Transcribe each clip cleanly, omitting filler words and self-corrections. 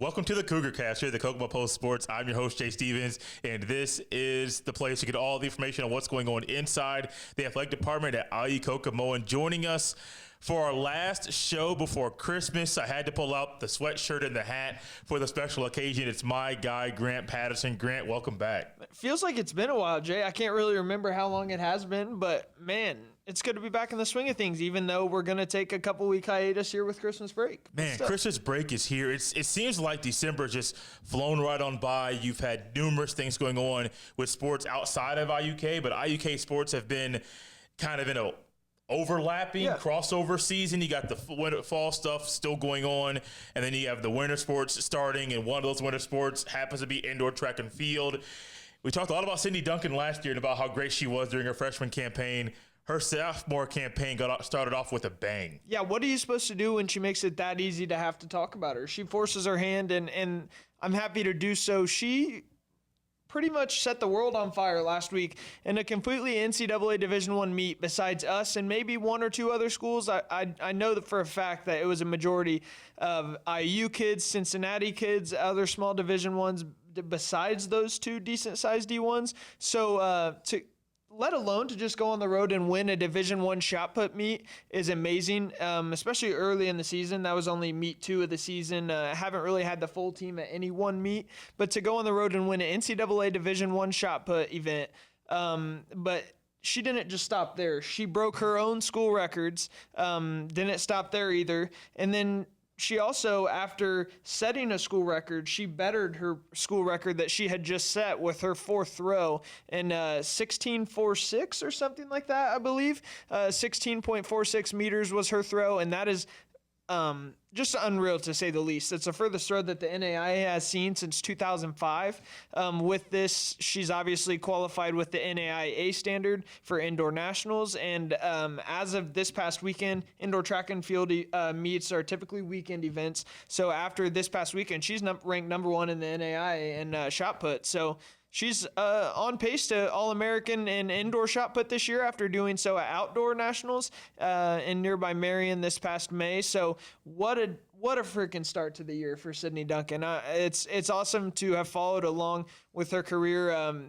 Welcome to the Cougar Cast here at the Kokomo Post Sports. I'm your host, Jay Stevens, and this is the place to get all the information on what's going on inside the athletic department at IU Kokomo. And joining us for our last show before Christmas, I had to pull out the sweatshirt and the hat for the special occasion. It's my guy, Grant Patterson. Grant, welcome back. It feels like it's been a while, Jay. I can't really remember how long it has been, but man, it's good to be back in the swing of things, even though we're going to take a couple-week hiatus here with Christmas break. Man, Christmas break is here. It seems like December just flown right on by. You've had numerous things going on with sports outside of IUK, but IUK sports have been kind of in a overlapping crossover season. You got the fall stuff still going on, and then you have the winter sports starting, and one of those winter sports happens to be indoor track and field. We talked a lot about Sydney Duncan last year and about how great she was during her freshman campaign. Her sophomore campaign started off with a bang. Yeah, what are you supposed to do when she makes it that easy to have to talk about her? She forces her hand, and I'm happy to do so. She pretty much set the world on fire last week in a completely NCAA Division I meet. Besides us and maybe one or two other schools, I know that for a fact that it was a majority of IU kids, Cincinnati kids, other small Division Is besides those two decent-sized D1s. So let alone to just go on the road and win a Division I shot put meet is amazing, especially early in the season. That was only meet 2 of the season. Haven't really had the full team at any one meet, but to go on the road and win an NCAA Division I shot put event, but she didn't just stop there. She broke her own school records, didn't stop there either, and then she also, after setting a school record, she bettered her school record that she had just set with her fourth throw in 16.46 or something like that, I believe. 16.46 meters was her throw, and that is just unreal to say the least. It's the furthest throw that the NAIA has seen since 2005. With this, she's obviously qualified with the NAIA standard for indoor nationals. And as of this past weekend, indoor track and field meets are typically weekend events. So after this past weekend, she's ranked number 1 in the NAIA in shot put. So she's on pace to All-American in indoor shot put this year after doing so at outdoor nationals in nearby Marion this past May. So what a freaking start to the year for Sydney Duncan. It's awesome to have followed along with her career.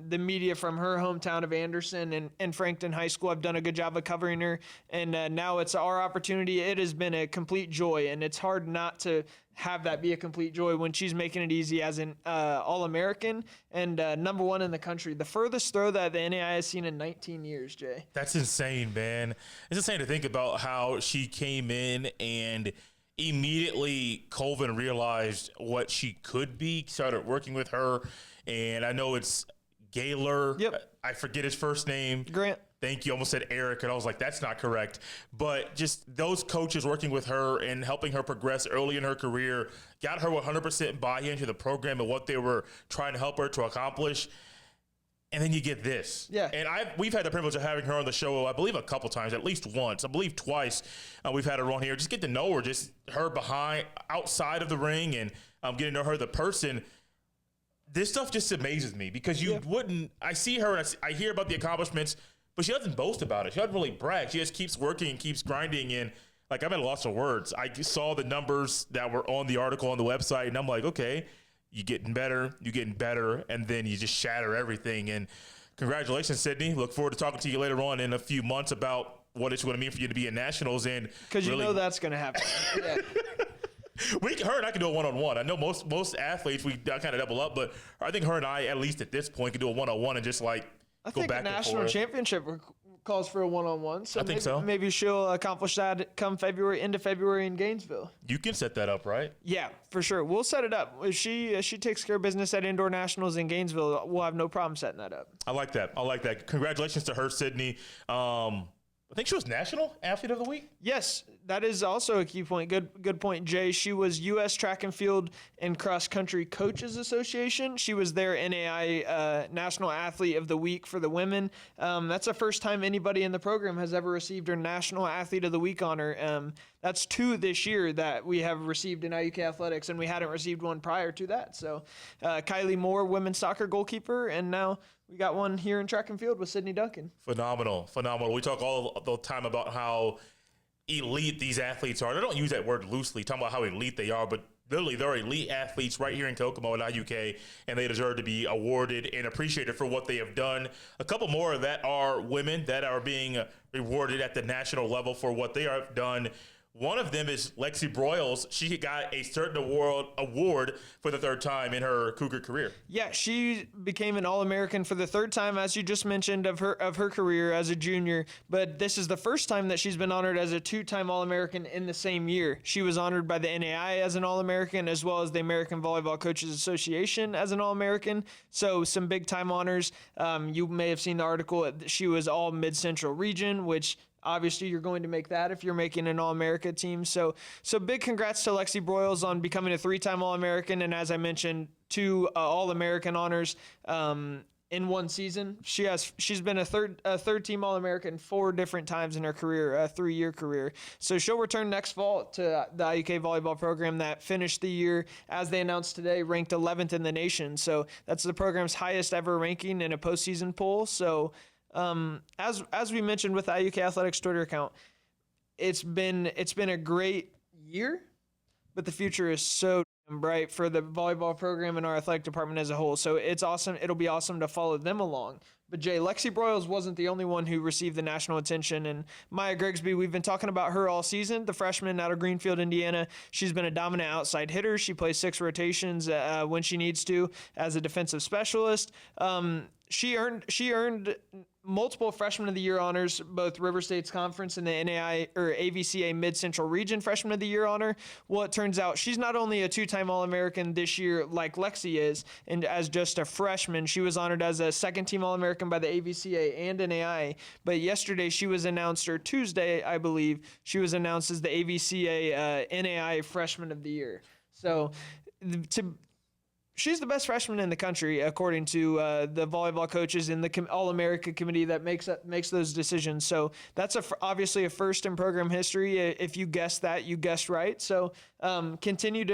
The media from her hometown of Anderson and Frankton High School have done a good job of covering her, and now it's our opportunity. It has been a complete joy, and it's hard not to have that be a complete joy when she's making it easy as an All-American and number 1 in the country. The furthest throw that the NAIA has seen in 19 years, Jay. That's insane, man. It's insane to think about how she came in and immediately Colvin realized what she could be, started working with her, and I know it's Gaylor. Yep. I forget his first name. Grant. Thank you. Almost said Eric, and I was like, that's not correct. But just those coaches working with her and helping her progress early in her career got her 100% buy-in to the program and what they were trying to help her to accomplish. And then you get this. Yeah. And we've had the privilege of having her on the show, I believe, a couple times, at least once. I believe twice we've had her on here. Just get to know her, just her outside of the ring, and getting to know her, the person. This stuff just amazes me because I see her and I hear about the accomplishments, but she doesn't boast about it. She doesn't really brag. She just keeps working and keeps grinding. And I'm at a loss of words. I saw the numbers that were on the article on the website, and I'm like, okay, you're getting better, and then you just shatter everything. And congratulations, Sydney. Look forward to talking to you later on in a few months about what it's going to mean for you to be in nationals. And because you know that's going to happen. Yeah. Her and I can do a one-on-one. I know most athletes, we kind of double up, but I think her and I, at least at this point, can do a one-on-one and just go back and forth. I think a national championship calls for a one-on-one. So I think so. Maybe she'll accomplish that come into February in Gainesville. You can set that up, right? Yeah, for sure. We'll set it up. If she takes care of business at indoor nationals in Gainesville, we'll have no problem setting that up. I like that. Congratulations to her, Sydney. I think she was National Athlete of the Week. Yes, that is also a key point. Good point, Jay. She was U.S. Track and Field and Cross Country Coaches Association. She was their NAI National Athlete of the Week for the women. That's the first time anybody in the program has ever received her National Athlete of the Week honor. That's 2 this year that we have received in IUK Athletics, and we hadn't received one prior to that. So Kylie Moore, women's soccer goalkeeper, and now we got one here in track and field with Sydney Duncan. Phenomenal. We talk all the time about how elite these athletes are. I don't use that word loosely, talking about how elite they are, but literally, they're elite athletes right here in Kokomo at IUK, and they deserve to be awarded and appreciated for what they have done. A couple more that are women that are being rewarded at the national level for what they have done. One of them is Lexi Broyles. She got a certain award for the third time in her Cougar career. Yeah, she became an All-American for the third time, as you just mentioned, of her career as a junior. But this is the first time that she's been honored as a two-time All-American in the same year. She was honored by the NAI as an All-American, as well as the American Volleyball Coaches Association as an All-American. So some big-time honors. You may have seen the article. She was all Mid-Central region, which obviously you're going to make that if you're making an All-America team. So big congrats to Lexi Broyles on becoming a three-time All-American, and as I mentioned, two All-American honors in one season. She's been a third-team All-American 4 different times in her career, a 3-year career. So she'll return next fall to the IUK volleyball program that finished the year, as they announced today, ranked 11th in the nation. So that's the program's highest ever ranking in a postseason poll. So as we mentioned with the IUK Athletics Twitter account, it's been a great year, but the future is so bright for the volleyball program and our athletic department as a whole. So it's awesome. It'll be awesome to follow them along. But Jay, Lexi Broyles wasn't the only one who received the national attention. And Maya Grigsby, we've been talking about her all season, the freshman out of Greenfield, Indiana. She's been a dominant outside hitter. She plays 6 rotations when she needs to as a defensive specialist. She earned multiple Freshman of the Year honors, both River State's conference and the NAI or AVCA Mid-Central Region Freshman of the Year honor. Well, it turns out she's not only a 2-time All-American this year like Lexi is, and as just a freshman, she was honored as a second-team All-American by the AVCA and NAI. But yesterday she was announced, or Tuesday, I believe, she was announced as the AVCA NAI Freshman of the Year. So she's the best freshman in the country, according to the volleyball coaches in the All-America committee that makes those decisions. So that's obviously a first in program history. If you guessed that, you guessed right. So continuing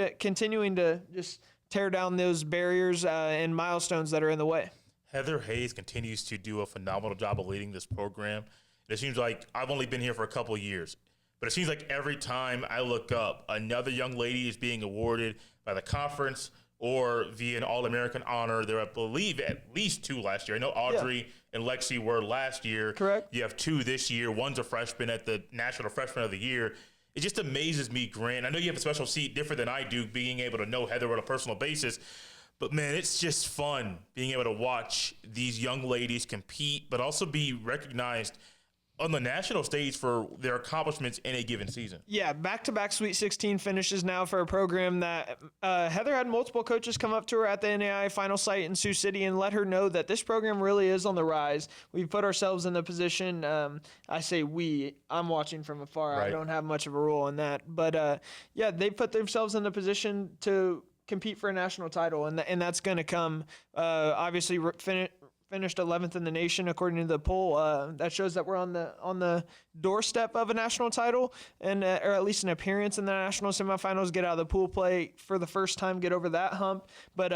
to just tear down those barriers and milestones that are in the way. Heather Hayes continues to do a phenomenal job of leading this program. It seems like I've only been here for a couple of years, but it seems like every time I look up, another young lady is being awarded by the conference or via an All-American honor. There are, I believe, at least 2 last year. I know Audrey and Lexi were last year. Correct. You have 2 this year. One's a freshman at the National Freshman of the Year. It just amazes me, Grant. I know you have a special seat different than I do, being able to know Heather on a personal basis. But, man, it's just fun being able to watch these young ladies compete, but also be recognized on the national stage for their accomplishments in a given season. Yeah, back-to-back Sweet 16 finishes now for a program that Heather had multiple coaches come up to her at the NAI final site in Sioux City and let her know that this program really is on the rise. We've put ourselves in the position, I say we, I'm watching from afar. Right. I don't have much of a role in that. But, they put themselves in the position to compete for a national title, and that's going to come. Obviously, finished 11th in the nation according to the poll. That shows that we're on the doorstep of a national title, and or at least an appearance in the national semifinals. Get out of the pool play for the first time, get over that hump. But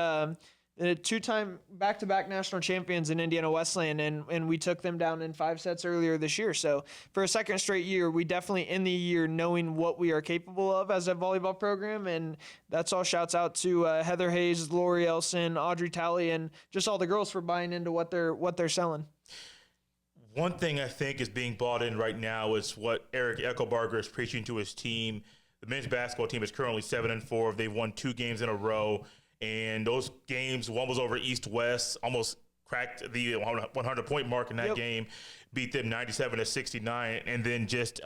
2-time back-to-back national champions in Indiana Wesleyan, and we took them down in 5 sets earlier this year. So for a second straight year, we definitely end the year knowing what we are capable of as a volleyball program, and that's all shouts out to Heather Hayes, Lori Elson, Audrey Talley, and just all the girls for buying into what they're selling. One thing I think is being bought in right now is what Eric Eckelbarger is preaching to his team. The men's basketball team is currently 7-4. They've won 2 games in a row. And those games, one was over East-West, almost cracked the 100-point mark in that game, beat them 97-69. And then just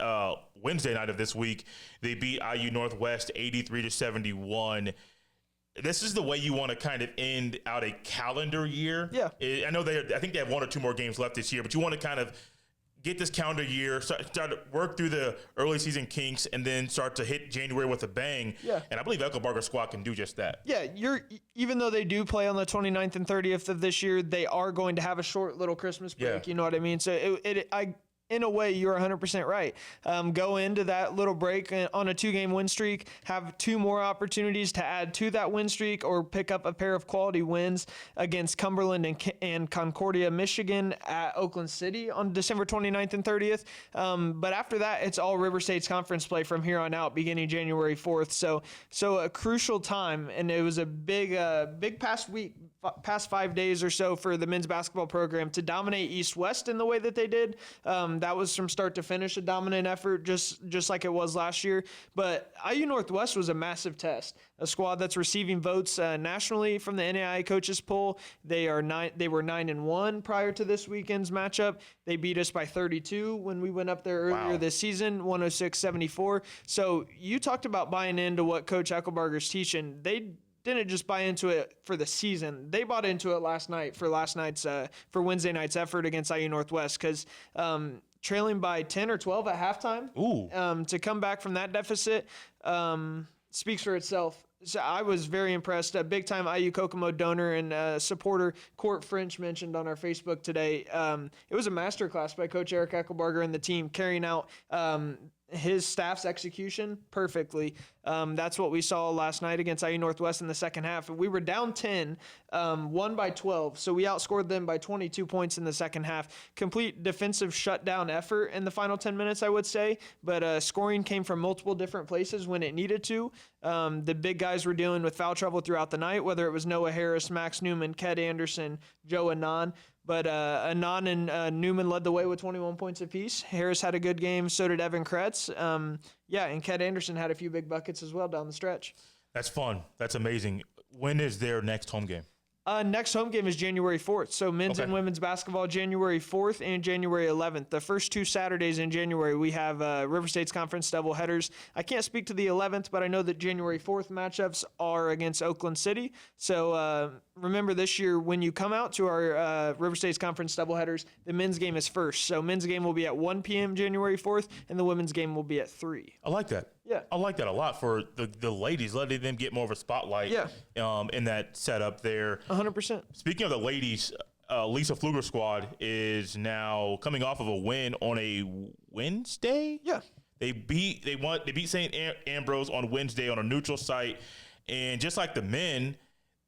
Wednesday night of this week, they beat IU Northwest 83-71. This is the way you want to kind of end out a calendar year. Yeah. I know I think they have 1 or 2 more games left this year, but you want to kind of get this calendar year, start to work through the early season kinks, and then start to hit January with a bang. Yeah. And I believe Eckelbarger's squad can do just that. Yeah, even though they do play on the 29th and 30th of this year, they are going to have a short little Christmas break. Yeah. You know what I mean? So in a way, you're 100% right. Go into that little break on a 2-game win streak, have 2 more opportunities to add to that win streak or pick up a pair of quality wins against Cumberland and Concordia, Michigan at Oakland City on December 29th and 30th. But after that, it's all River State's conference play from here on out, beginning January 4th. So a crucial time, and it was a big past 5 days or so for the men's basketball program to dominate East-West in the way that they did. That was from start to finish a dominant effort, just like it was last year. But IU Northwest was a massive test. A squad that's receiving votes nationally from the NAIA coaches poll. They were 9-1 prior to this weekend's matchup. They beat us by 32 when we went up there earlier this season, 106-74. So you talked about buying into what Coach Eckelbarger's teaching. They didn't just buy into it for the season. They bought into it last night for for Wednesday night's effort against IU Northwest, because trailing by 10 or 12 at halftime, to come back from that deficit speaks for itself. So I was very impressed. A big-time IU Kokomo donor and supporter, Court French, mentioned on our Facebook today. It was a masterclass by Coach Eric Eckelbarger and the team, carrying out his staff's execution perfectly. That's what we saw last night against IU Northwest in the second half. We were down 10, won by 12, so we outscored them by 22 points in the second half. Complete defensive shutdown effort in the final 10 minutes, I would say, but scoring came from multiple different places when it needed to. The big guys were dealing with foul trouble throughout the night, whether it was Noah Harris, Max Newman, Ked Anderson, Joe Anon. But Anon and Newman led the way with 21 points apiece. Harris had a good game. So did Evan Kretz. And Ked Anderson had a few big buckets as well down the stretch. That's fun. That's amazing. When is their next home game? Next home game is January 4th. So men's and women's basketball, January 4th and January 11th. The first 2 Saturdays in January, we have River State's conference doubleheaders. I can't speak to the 11th, but I know that January 4th matchups are against Oakland City. So remember this year, when you come out to our River State's conference doubleheaders, the men's game is first. So men's game will be at 1 p.m. January 4th, and the women's game will be at 3. I like that. Yeah. I like that a lot for the ladies, letting them get more of a spotlight in that setup there. 100%. Speaking of the ladies, Lisa Pfluger's squad is now coming off of a win on a Wednesday. Yeah. They beat St. Ambrose on Wednesday on a neutral site, and just like the men,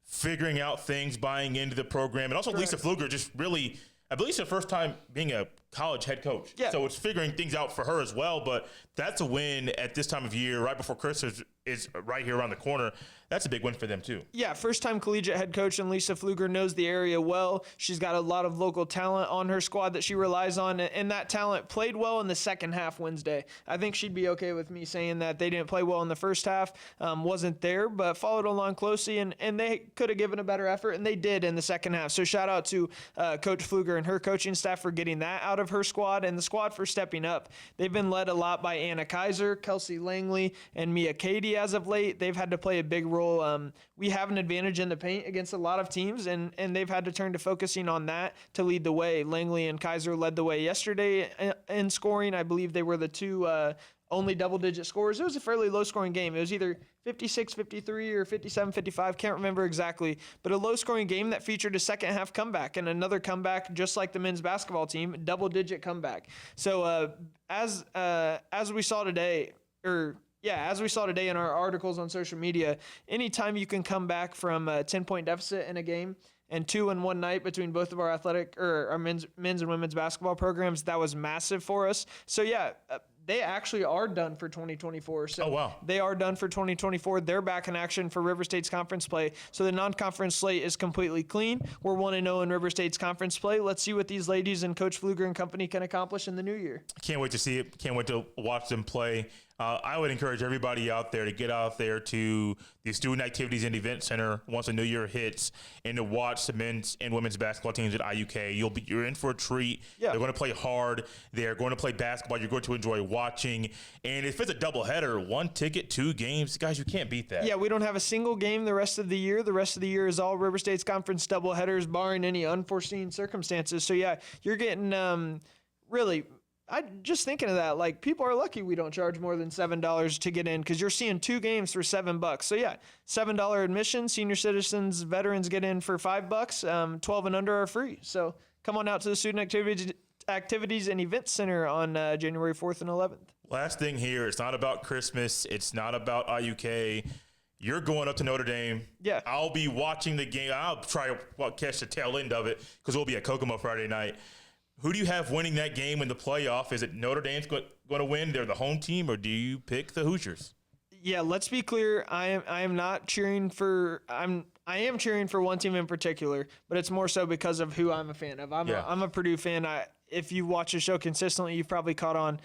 figuring out things, buying into the program, and also Lisa Pfluger just really, I believe it's her first time being a college head coach. Yeah. So it's figuring things out for her as well. But that's a win at this time of year, right before Christmas is right here around the corner. That's a big win for them too. Yeah, first-time collegiate head coach, and Lisa Pfluger knows the area well. She's got a lot of local talent on her squad that she relies on, and that talent played well in the second half Wednesday. I think she'd be okay with me saying that they didn't play well in the first half, wasn't there, but followed along closely, and they could have given a better effort, and they did in the second half. So shout out to Coach Pfluger and her coaching staff for getting that out of her squad, and the squad for stepping up. They've been led a lot by Anna Kaiser, Kelsey Langley, and Mia Cady as of late. They've had to play a big role. We have an advantage in the paint against a lot of teams, and they've had to turn to focusing on that to lead the way. Langley and Kaiser led the way yesterday in scoring. I believe they were the 2 only double-digit scorers. It was a fairly low-scoring game. It was either 56-53 or 57-55, can't remember exactly, but a low-scoring game that featured a second-half comeback and another comeback, just like the men's basketball team, double-digit comeback. So as we saw today, as we saw today in our articles on social media, anytime you can come back from a 10-point deficit in a game and 2 in one night between both of our our men's and women's basketball programs, that was massive for us. So they actually are done for 2024. So they are done for 2024. They're back in action for River State's conference play. So the non-conference slate is completely clean. We're 1-0 in River State's conference play. Let's see what these ladies and Coach Pfluger and company can accomplish in the new year. Can't wait to see it. Can't wait to watch them play. I would encourage everybody out there to get out there to the Student Activities and Event Center once the new year hits, and to watch the men's and women's basketball teams at IUK. You're in for a treat. Yeah. They're going to play hard. They're going to play basketball. You're going to enjoy watching. And if it's a doubleheader, 1 ticket, 2 games, guys, you can't beat that. Yeah, we don't have a single game the rest of the year. The rest of the year is all River State's conference doubleheaders, barring any unforeseen circumstances. So you're getting really. I just thinking of that, like, people are lucky we don't charge more than $7 to get in, because you're seeing 2 games for $7. So $7 admission. Senior citizens, veterans get in for $5. 12 and under are free. So come on out to the Student Activities and Events Center on January 4th and 11th. Last thing here, it's not about Christmas. It's not about IUK. You're going up to Notre Dame. Yeah. I'll be watching the game. I'll try to catch the tail end of it because we'll be at Kokomo Friday night. Who do you have winning that game in the playoff? Is it Notre Dame's going to win? They're the home team, or do you pick the Hoosiers? Yeah, let's be clear. I am not cheering for. I am cheering for one team in particular, but it's more so because of who I'm a fan of. I'm a Purdue fan. If you watch the show consistently, you've probably caught on.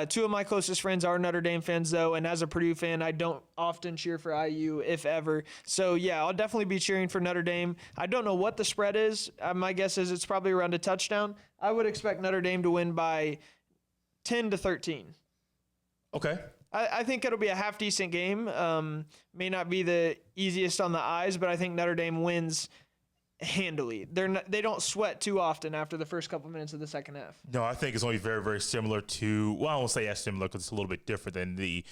Two of my closest friends are Notre Dame fans, though, and as a Purdue fan, I don't often cheer for IU, if ever. So, yeah, I'll definitely be cheering for Notre Dame. I don't know what the spread is. My guess is it's probably around a touchdown. I would expect Notre Dame to win by 10-13. Okay. I think it'll be a half-decent game. May not be the easiest on the eyes, but I think Notre Dame wins handily. They don't sweat too often after the first couple minutes of the second half. No, I think it's only very, very similar to – well, I won't say as similar because it's a little bit different than the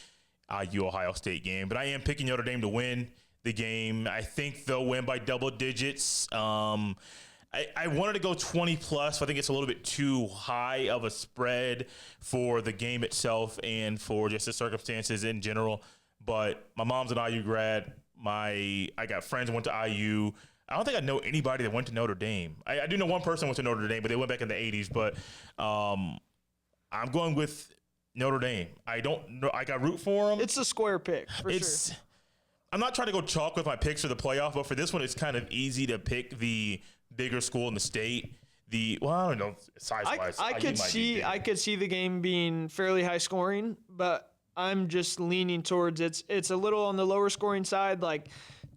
IU-Ohio State game. But I am picking Notre Dame to win the game. I think they'll win by double digits. I wanted to go 20-plus. I think it's a little bit too high of a spread for the game itself and for just the circumstances in general. But my mom's an IU grad. I got friends who went to IU. I don't think I know anybody that went to Notre Dame. I do know one person went to Notre Dame, but they went back in the 80s. But I'm going with Notre Dame. I don't know. I got root for them. It's a square pick, for sure. I'm not trying to go chalk with my picks for the playoff, but for this one, it's kind of easy to pick the bigger school in the state. I don't know, size-wise. I could see the game being fairly high scoring, but I'm just leaning towards it's a little on the lower scoring side, like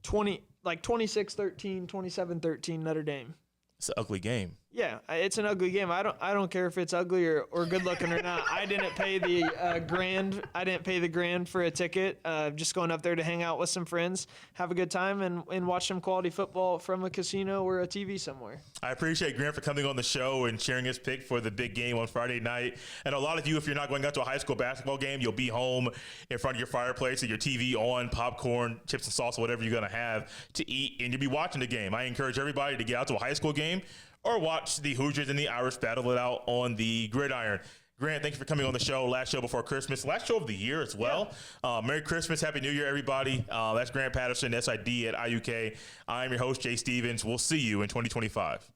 26-13, 27-13 Notre Dame. It's an ugly game. Yeah, it's an ugly game. I don't care if it's ugly or good looking or not. I didn't pay the grand. I didn't pay the grand for a ticket. Just going up there to hang out with some friends, have a good time, and watch some quality football from a casino or a TV somewhere. I appreciate Grant for coming on the show and sharing his pick for the big game on Friday night. And a lot of you, if you're not going out to a high school basketball game, you'll be home in front of your fireplace and your TV on, popcorn, chips and salsa, whatever you're going to have to eat, and you'll be watching the game. I encourage everybody to get out to a high school game or watch the Hoosiers and the Irish battle it out on the gridiron. Grant, thanks for coming on the show. Last show before Christmas. Last show of the year as well. Yeah. Merry Christmas. Happy New Year, everybody. That's Grant Patterson, SID at IUK. I'm your host, Jay Stevens. We'll see you in 2025.